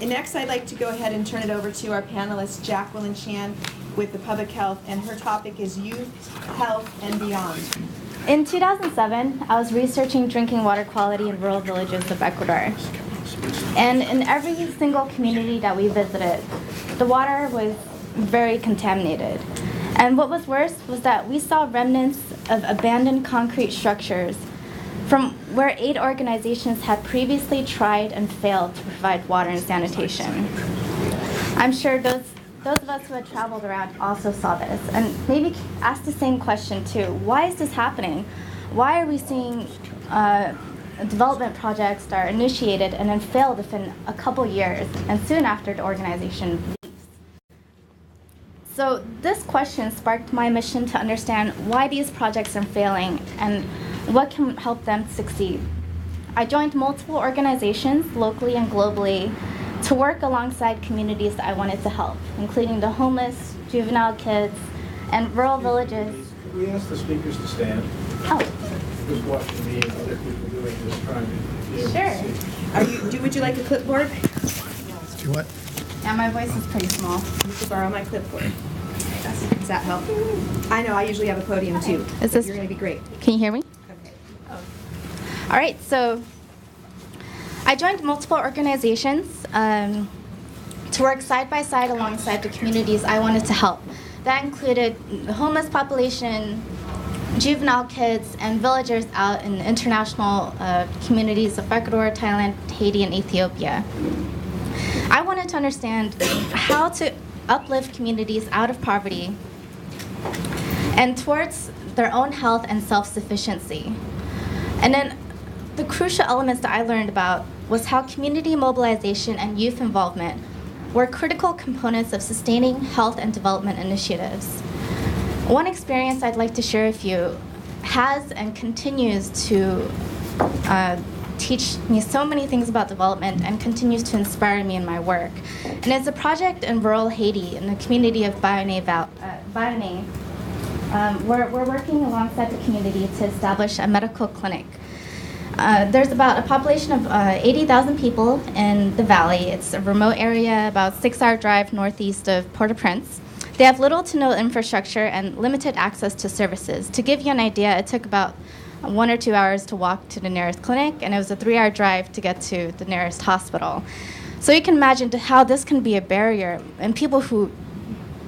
Next, I'd like to go ahead and turn it over to our panelist, Jacqueline Shan, with the public health, and her topic is youth, health, and beyond. In 2007, I was researching drinking water quality in rural villages of Ecuador. And in every single community that we visited, the water was very contaminated. And what was worse was that we saw remnants of abandoned concrete structures from where aid organizations had previously tried and failed to provide water and sanitation. I'm sure those of us who had traveled around also saw this, and maybe asked the same question too. Why is this happening? Why are we seeing development projects that are initiated and then fail within a couple years, and soon after the organization leaves? So this question sparked my mission to understand why these projects are failing and what can help them succeed. I joined multiple organizations locally and globally to work alongside communities that I wanted to help, including the homeless, juvenile kids, and rural villages. Could we ask the speakers to stand? Oh. Who's watching me and other people doing this, trying to be able to see? Would you like a clipboard? Do what? Yeah, my voice is pretty small. You can borrow my clipboard. Does that help? I know, I usually have a podium too. Is this? You're going to be great. Can you hear me? Okay. All right, so I joined multiple organizations to work side by side alongside the communities I wanted to help. That included the homeless population, juvenile kids, and villagers out in international communities of Ecuador, Thailand, Haiti, and Ethiopia. I wanted to understand how to uplift communities out of poverty and towards their own health and self-sufficiency. And then the crucial elements that I learned about was how community mobilization and youth involvement were critical components of sustaining health and development initiatives. One experience I'd like to share with you has and continues to teach me so many things about development and continues to inspire me in my work. And it's a project in rural Haiti in the community of Bayonne. We're working alongside the community to establish a medical clinic. There's about a population of 80,000 people in the valley. It's a remote area, about a 6-hour drive northeast of Port-au-Prince. They have little to no infrastructure and limited access to services. To give you an idea, it took about 1 or 2 hours to walk to the nearest clinic, and it was a 3-hour drive to get to the nearest hospital. So you can imagine how this can be a barrier in people who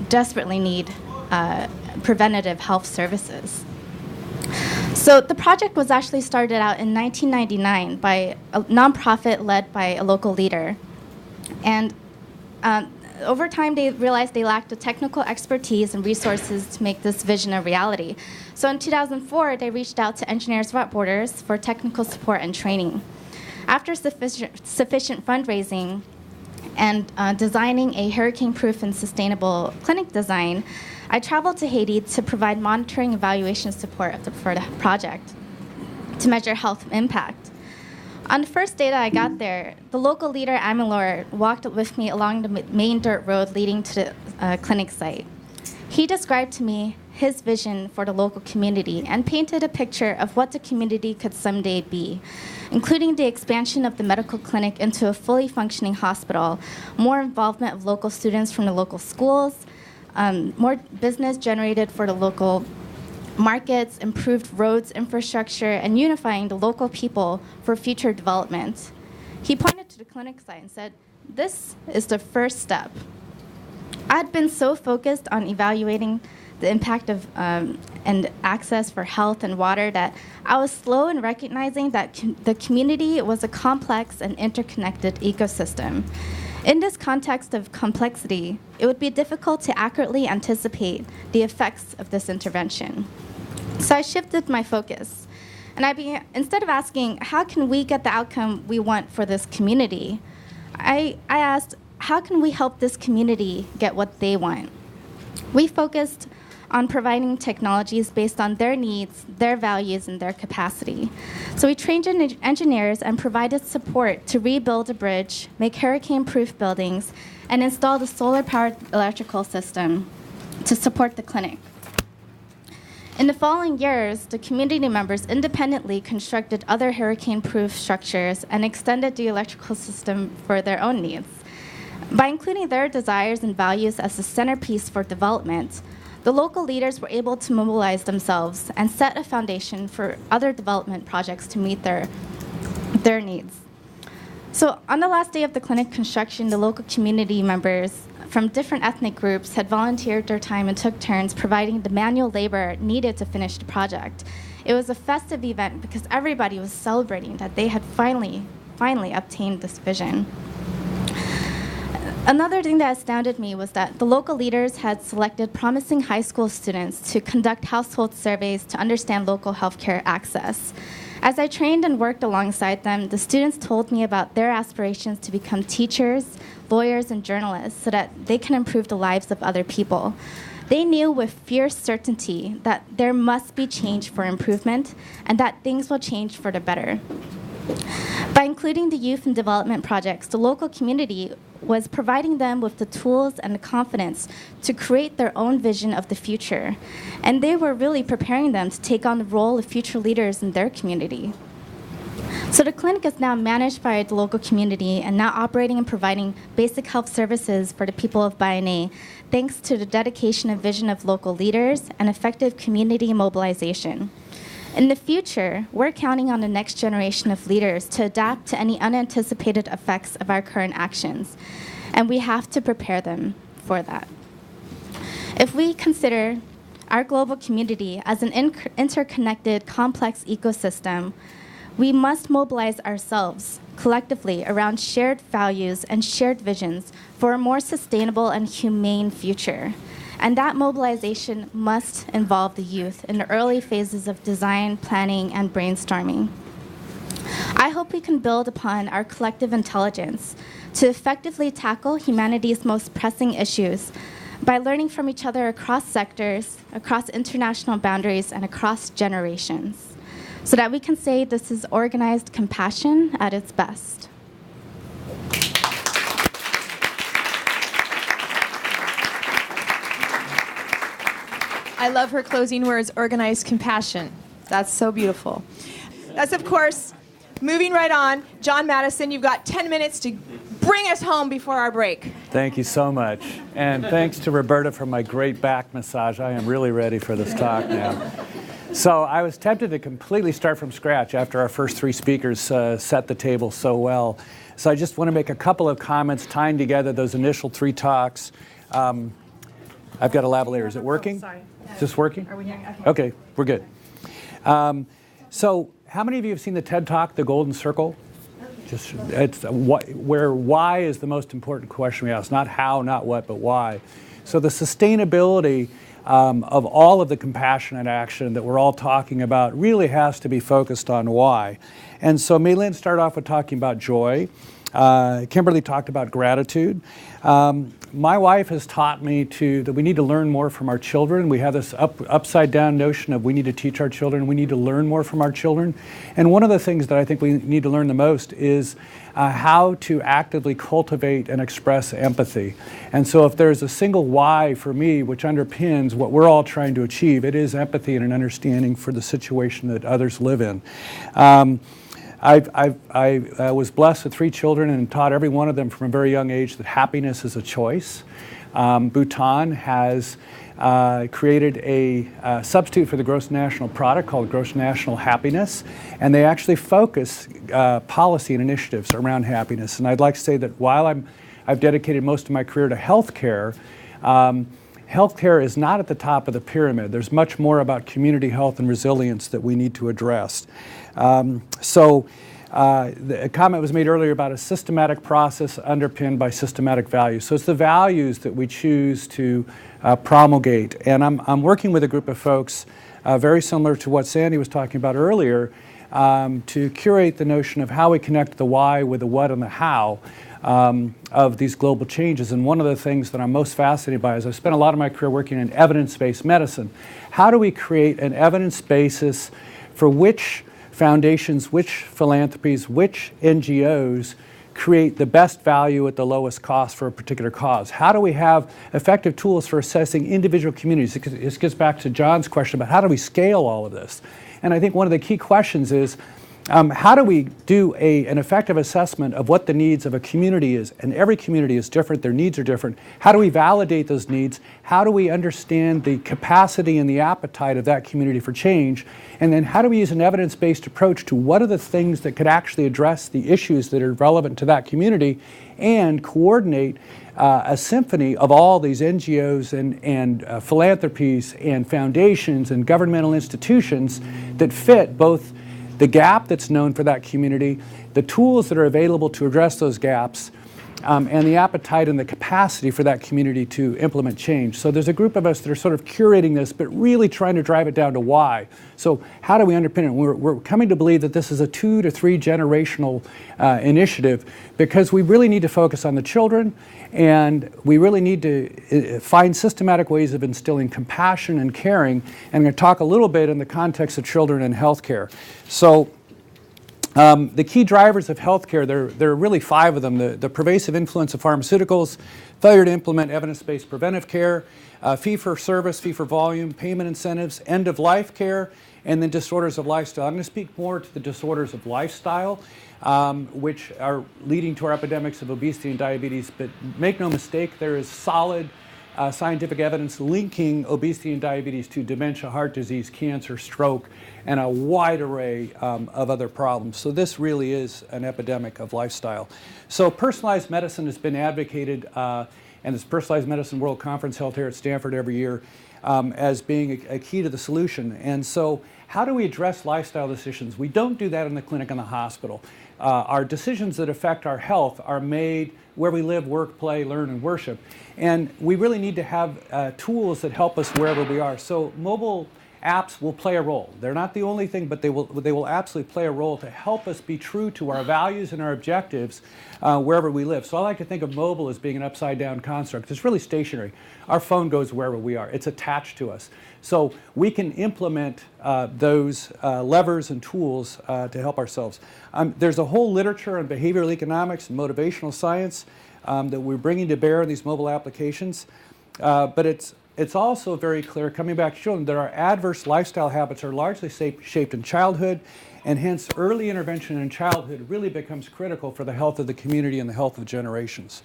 desperately need preventative health services. So the project was actually started out in 1999 by a nonprofit led by a local leader. And over time, they realized they lacked the technical expertise and resources to make this vision a reality. So in 2004, they reached out to Engineers Without Borders for technical support and training. After sufficient fundraising and designing a hurricane-proof and sustainable clinic design, I traveled to Haiti to provide monitoring evaluation support for the project to measure health impact. On the first day that I got there, the local leader, Amilor, walked with me along the main dirt road leading to the clinic site. He described to me his vision for the local community and painted a picture of what the community could someday be, including the expansion of the medical clinic into a fully functioning hospital, more involvement of local students from the local schools, more business generated for the local markets, improved roads, infrastructure, and unifying the local people for future development. He pointed to the clinic site and said, "This is the first step." I'd been so focused on evaluating the impact of and access for health and water that I was slow in recognizing that the community was a complex and interconnected ecosystem. In this context of complexity, it would be difficult to accurately anticipate the effects of this intervention. So I shifted my focus, and instead of asking, how can we get the outcome we want for this community, I asked, how can we help this community get what they want? We focused on providing technologies based on their needs, their values, and their capacity. So we trained engineers and provided support to rebuild a bridge, make hurricane-proof buildings, and install the solar-powered electrical system. to support the clinic. In the following years, the community members independently constructed other hurricane-proof structures and extended the electrical system for their own needs. By including their desires and values as the centerpiece for development, the local leaders were able to mobilize themselves and set a foundation for other development projects to meet their needs. So on the last day of the clinic construction, the local community members from different ethnic groups had volunteered their time and took turns providing the manual labor needed to finish the project. It was a festive event because everybody was celebrating that they had finally obtained this vision. Another thing that astounded me was that the local leaders had selected promising high school students to conduct household surveys to understand local healthcare access. As I trained and worked alongside them, the students told me about their aspirations to become teachers, lawyers, and journalists so that they can improve the lives of other people. They knew with fierce certainty that there must be change for improvement and that things will change for the better. By including the youth in development projects, the local community was providing them with the tools and the confidence to create their own vision of the future. And they were really preparing them to take on the role of future leaders in their community. So the clinic is now managed by the local community and now operating and providing basic health services for the people of Baianai, thanks to the dedication and vision of local leaders and effective community mobilization. In the future, we're counting on the next generation of leaders to adapt to any unanticipated effects of our current actions, and we have to prepare them for that. If we consider our global community as an interconnected, complex ecosystem, we must mobilize ourselves collectively around shared values and shared visions for a more sustainable and humane future. And that mobilization must involve the youth in the early phases of design, planning, and brainstorming. I hope we can build upon our collective intelligence to effectively tackle humanity's most pressing issues by learning from each other across sectors, across international boundaries, and across generations, so that we can say this is organized compassion at its best. I love her closing words, organized compassion. That's so beautiful. That's, of course, moving right on. John Madison, you've got 10 minutes to bring us home before our break. Thank you so much. And thanks to Roberta for my great back massage. I am really ready for this talk now. So I was tempted to completely start from scratch after our first three speakers set the table so well. So I just want to make a couple of comments tying together those initial three talks. I've got a lavalier. Is it working? Sorry. Is this working? Are we hearing? Okay, we're good. So how many of you have seen the TED Talk, The Golden Circle? Just it's where why is the most important question we ask. Not how, not what, but why. So the sustainability of all of the compassionate action that we're all talking about really has to be focused on why. And so Mei-Lin started off with talking about joy. Kimberly talked about gratitude. My wife has taught me that we need to learn more from our children. We have this upside down notion of we need to teach our children, we need to learn more from our children. And one of the things that I think we need to learn the most is how to actively cultivate and express empathy. And so if there's a single why for me which underpins what we're all trying to achieve, it is empathy and an understanding for the situation that others live in. I was blessed with 3 children and taught every one of them from a very young age that happiness is a choice. Bhutan has created a substitute for the gross national product called gross national happiness, and they actually focus policy and initiatives around happiness. And I'd like to say that while I've dedicated most of my career to healthcare, healthcare is not at the top of the pyramid. There's much more about community health and resilience that we need to address. The comment was made earlier about a systematic process underpinned by systematic values. So it's the values that we choose to promulgate. And I'm working with a group of folks very similar to what Sandy was talking about earlier to curate the notion of how we connect the why with the what and the how of these global changes. And one of the things that I'm most fascinated by is I've spent a lot of my career working in evidence-based medicine. How do we create an evidence basis for which foundations, which philanthropies, which NGOs create the best value at the lowest cost for a particular cause? How do we have effective tools for assessing individual communities? This gets back to John's question about how do we scale all of this? And I think one of the key questions is, how do we do an effective assessment of what the needs of a community is? And every community is different, their needs are different. How do we validate those needs? How do we understand the capacity and the appetite of that community for change? And then how do we use an evidence-based approach to what are the things that could actually address the issues that are relevant to that community and coordinate a symphony of all these NGOs and philanthropies and foundations and governmental institutions that fit both the gap that's known for that community, the tools that are available to address those gaps, and the appetite and the capacity for that community to implement change. So there's a group of us that are sort of curating this, but really trying to drive it down to why. So how do we underpin it? We're coming to believe that this is a 2 to 3 generational initiative, because we really need to focus on the children, and we really need to find systematic ways of instilling compassion and caring. And I'm going to talk a little bit in the context of children and healthcare. So the key drivers of healthcare, there are really 5 of them. The pervasive influence of pharmaceuticals, failure to implement evidence-based preventive care, fee-for-service, fee-for-volume, payment incentives, end-of-life care, and then disorders of lifestyle. I'm going to speak more to the disorders of lifestyle, which are leading to our epidemics of obesity and diabetes. But make no mistake, there is solid scientific evidence linking obesity and diabetes to dementia, heart disease, cancer, stroke, and a wide array of other problems. So this really is an epidemic of lifestyle. So personalized medicine has been advocated, and this Personalized Medicine World Conference held here at Stanford every year, as being a key to the solution. And so how do we address lifestyle decisions? We don't do that in the clinic and the hospital. Our decisions that affect our health are made where we live, work, play, learn, and worship. And we really need to have tools that help us wherever we are. So mobile apps will play a role. They're not the only thing, but they will absolutely play a role to help us be true to our values and our objectives wherever we live. So I like to think of mobile as being an upside-down construct. It's really stationary. Our phone goes wherever we are. It's attached to us. So we can implement those levers and tools to help ourselves. There's a whole literature on behavioral economics and motivational science that we're bringing to bear in these mobile applications. But it's also very clear, coming back to children, that our adverse lifestyle habits are largely shaped in childhood, and hence early intervention in childhood really becomes critical for the health of the community and the health of generations.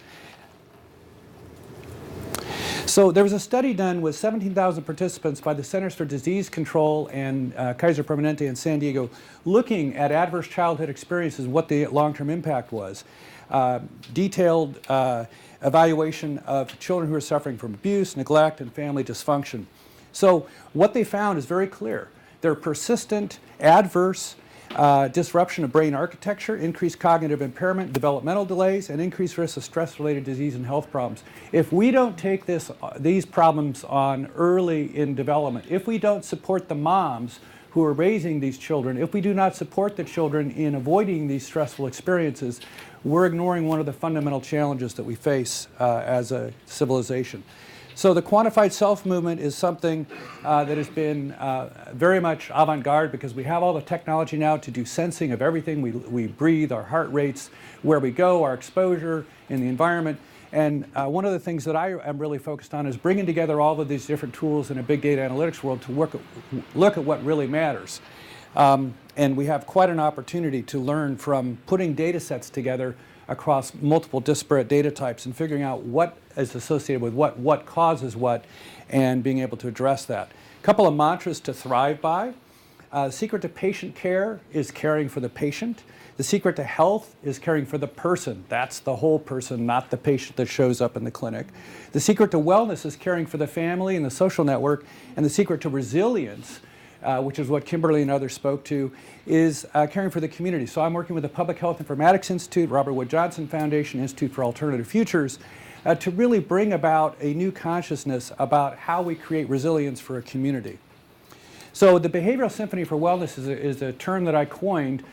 So there was a study done with 17,000 participants by the Centers for Disease Control and Kaiser Permanente in San Diego, looking at adverse childhood experiences, what the long-term impact was. Detailed evaluation of children who are suffering from abuse, neglect, and family dysfunction. So what they found is very clear. There are persistent adverse disruption of brain architecture, increased cognitive impairment, developmental delays, and increased risk of stress-related disease and health problems. If we don't take these problems on early in development, if we don't support the moms who are raising these children, if we do not support the children in avoiding these stressful experiences, we're ignoring one of the fundamental challenges that we face as a civilization. So the quantified self movement is something that has been very much avant-garde, because we have all the technology now to do sensing of everything we breathe, our heart rates, where we go, our exposure in the environment. And one of the things that I am really focused on is bringing together all of these different tools in a big data analytics world to look at what really matters. And we have quite an opportunity to learn from putting data sets together across multiple disparate data types and figuring out what is associated with what causes what, and being able to address that. A couple of mantras to thrive by. The secret to patient care is caring for the patient. The secret to health is caring for the person. That's the whole person, not the patient that shows up in the clinic. The secret to wellness is caring for the family and the social network. And the secret to resilience, which is what Kimberly and others spoke to, is caring for the community. So I'm working with the Public Health Informatics Institute, Robert Wood Johnson Foundation, Institute for Alternative Futures, to really bring about a new consciousness about how we create resilience for a community. So the Behavioral Symphony for Wellness is a term that I coined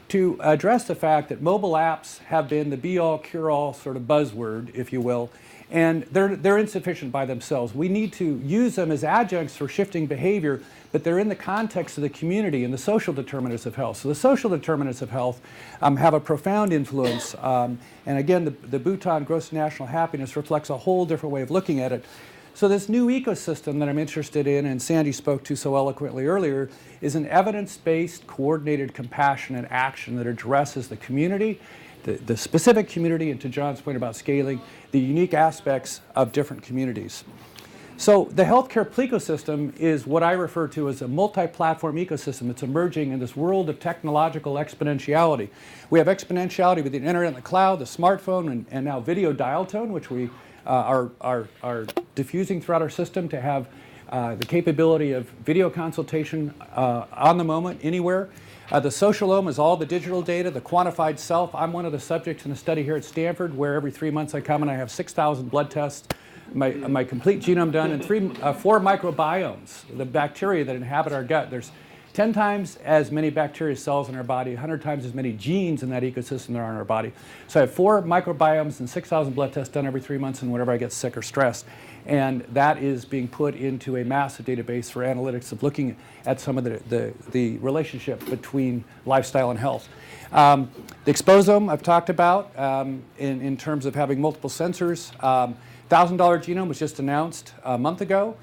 to address the fact that mobile apps have been the be-all, cure-all sort of buzzword, if you will, And they're insufficient by themselves. We need to use them as adjuncts for shifting behavior, but they're in the context of the community and the social determinants of health. So the social determinants of health have a profound influence. And again, the Bhutan Gross National Happiness reflects a whole different way of looking at it. So this new ecosystem that I'm interested in, and Sandy spoke to so eloquently earlier, is an evidence-based, coordinated compassion and action that addresses the community, the specific community, and to John's point about scaling, the unique aspects of different communities. So the healthcare ecosystem is what I refer to as a multi-platform ecosystem. It's emerging in this world of technological exponentiality. We have exponentiality with the internet and the cloud, the smartphone, and now video dial tone, which we are diffusing throughout our system to have the capability of video consultation on the moment, anywhere. The socialome is all the digital data, the quantified self. I'm one of the subjects in a study here at Stanford where every 3 months I come and I have 6,000 blood tests, my complete genome done, and 4 microbiomes, the bacteria that inhabit our gut. There's 10 times as many bacteria cells in our body, 100 times as many genes in that ecosystem there are in our body. So I have 4 microbiomes and 6,000 blood tests done every 3 months and whenever I get sick or stressed. And that is being put into a massive database for analytics of looking at some of the relationship between lifestyle and health. The exposome I've talked about in terms of having multiple sensors. $1,000 genome was just announced a month ago.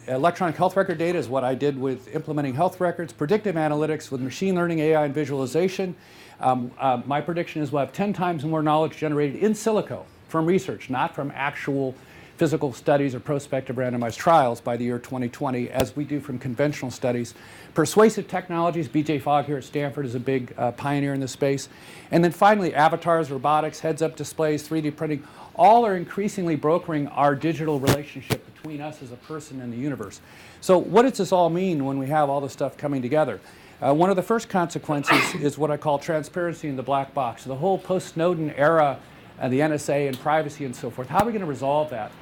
Electronic health record data is what I did with implementing health records. Predictive analytics with machine learning, AI, and visualization. My prediction is we'll have 10 times more knowledge generated in silico from research, not from actual physical studies or prospective randomized trials by the year 2020, as we do from conventional studies. Persuasive technologies, BJ Fogg here at Stanford is a big pioneer in this space. And then finally, avatars, robotics, heads-up displays, 3D printing, all are increasingly brokering our digital relationship between us as a person and the universe. So what does this all mean when we have all this stuff coming together? One of the first consequences is what I call transparency in the black box. The whole post-Snowden era, the NSA and privacy and so forth, how are we going to resolve that?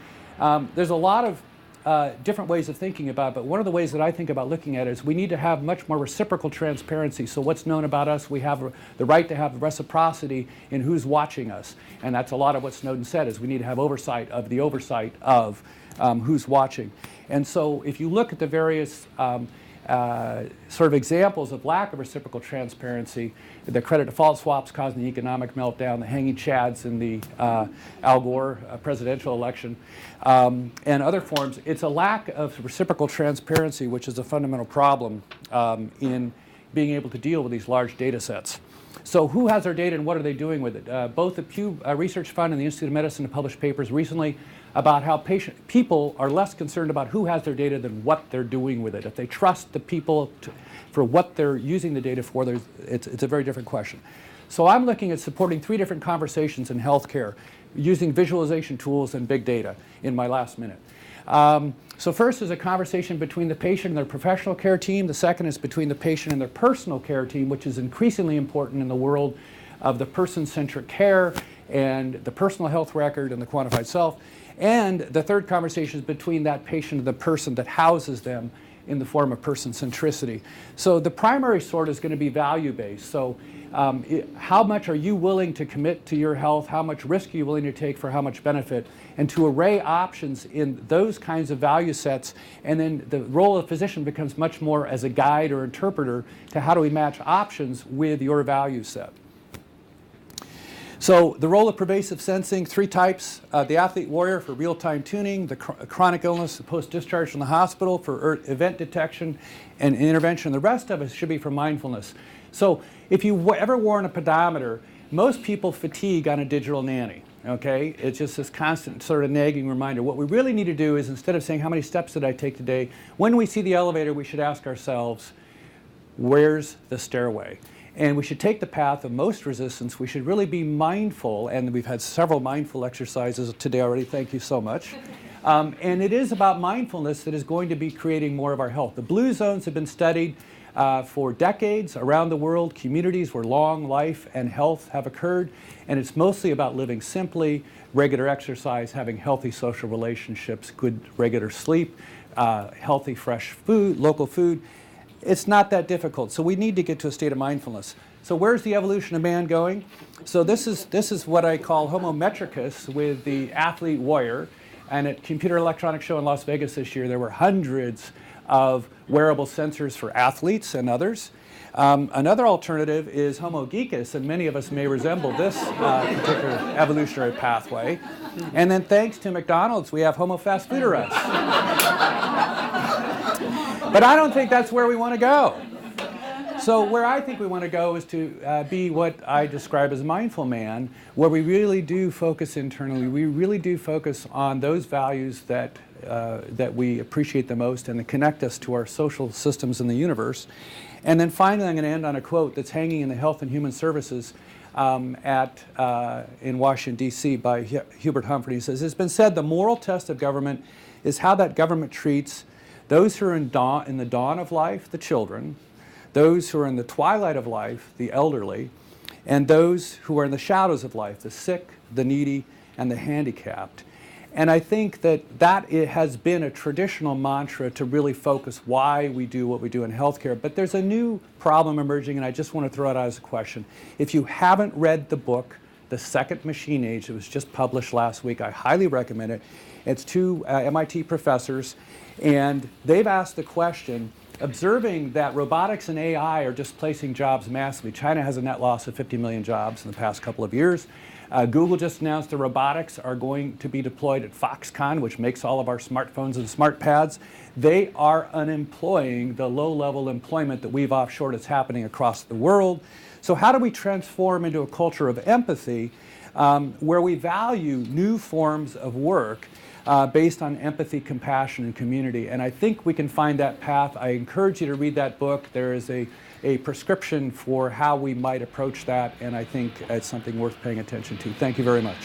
There's a lot of different ways of thinking about it, but one of the ways that I think about looking at it is we need to have much more reciprocal transparency. So what's known about us, we have the right to have reciprocity in who's watching us. And that's a lot of what Snowden said, is we need to have oversight of the oversight of who's watching. And so if you look at the various sort of examples of lack of reciprocal transparency, the credit default swaps causing the economic meltdown, the hanging chads in the Al Gore presidential election, and other forms, it's a lack of reciprocal transparency, which is a fundamental problem in being able to deal with these large data sets. So who has our data and what are they doing with it? Both the Pew Research Fund and the Institute of Medicine have published papers recently about how people are less concerned about who has their data than what they're doing with it. If they trust the people for what they're using the data for, it's a very different question. So I'm looking at supporting 3 different conversations in healthcare using visualization tools and big data in my last minute. So first is a conversation between the patient and their professional care team. The second is between the patient and their personal care team, which is increasingly important in the world of the person-centric care and the personal health record and the quantified self. And the third conversation is between that patient and the person that houses them in the form of person centricity. So the primary sort is going to be value-based. So how much are you willing to commit to your health? How much risk are you willing to take for how much benefit? And to array options in those kinds of value sets. And then the role of physician becomes much more as a guide or interpreter to how do we match options with your value set. So the role of pervasive sensing, 3 types. The athlete warrior for real-time tuning, the chronic illness post-discharge from the hospital for event detection and intervention. The rest of it should be for mindfulness. So if you ever worn a pedometer, most people fatigue on a digital nanny. Okay, it's just this constant sort of nagging reminder. What we really need to do is, instead of saying how many steps did I take today, when we see the elevator, we should ask ourselves, where's the stairway? And we should take the path of most resistance. We should really be mindful, and we've had several mindful exercises today already. Thank you so much. And it is about mindfulness that is going to be creating more of our health. The blue zones have been studied for decades around the world, communities where long life and health have occurred. And it's mostly about living simply, regular exercise, having healthy social relationships, good regular sleep, healthy fresh food, local food. It's not that difficult. So we need to get to a state of mindfulness. So where's the evolution of man going? So this is what I call Homo metricus with the athlete warrior. And at Computer Electronics Show in Las Vegas this year, there were hundreds of wearable sensors for athletes and others. Another alternative is Homo geekus, and many of us may resemble this particular evolutionary pathway. And then thanks to McDonald's, we have Homo fast foodorus. But I don't think that's where we want to go. So where I think we want to go is to be what I describe as mindful man, where we really do focus internally. We really do focus on those values that we appreciate the most and that connect us to our social systems in the universe. And then finally, I'm going to end on a quote that's hanging in the Health and Human Services in Washington, D.C. by Hubert Humphrey. He says, "It's been said the moral test of government is how that government treats those who are in the dawn of life, the children, those who are in the twilight of life, the elderly, and those who are in the shadows of life, the sick, the needy, and the handicapped." And I think that it has been a traditional mantra to really focus why we do what we do in healthcare. But there's a new problem emerging, and I just want to throw it out as a question. If you haven't read the book, The Second Machine Age, it was just published last week, I highly recommend it. It's two MIT professors, and they've asked the question, observing that robotics and AI are displacing jobs massively. China has a net loss of 50 million jobs in the past couple of years. Google just announced the robotics are going to be deployed at Foxconn, which makes all of our smartphones and smart pads. They are unemploying the low-level employment that we've offshored that's happening across the world. So how do we transform into a culture of empathy where we value new forms of work based on empathy, compassion, and community? And I think we can find that path. I encourage you to read that book. There is a prescription for how we might approach that, and I think it's something worth paying attention to. Thank you very much.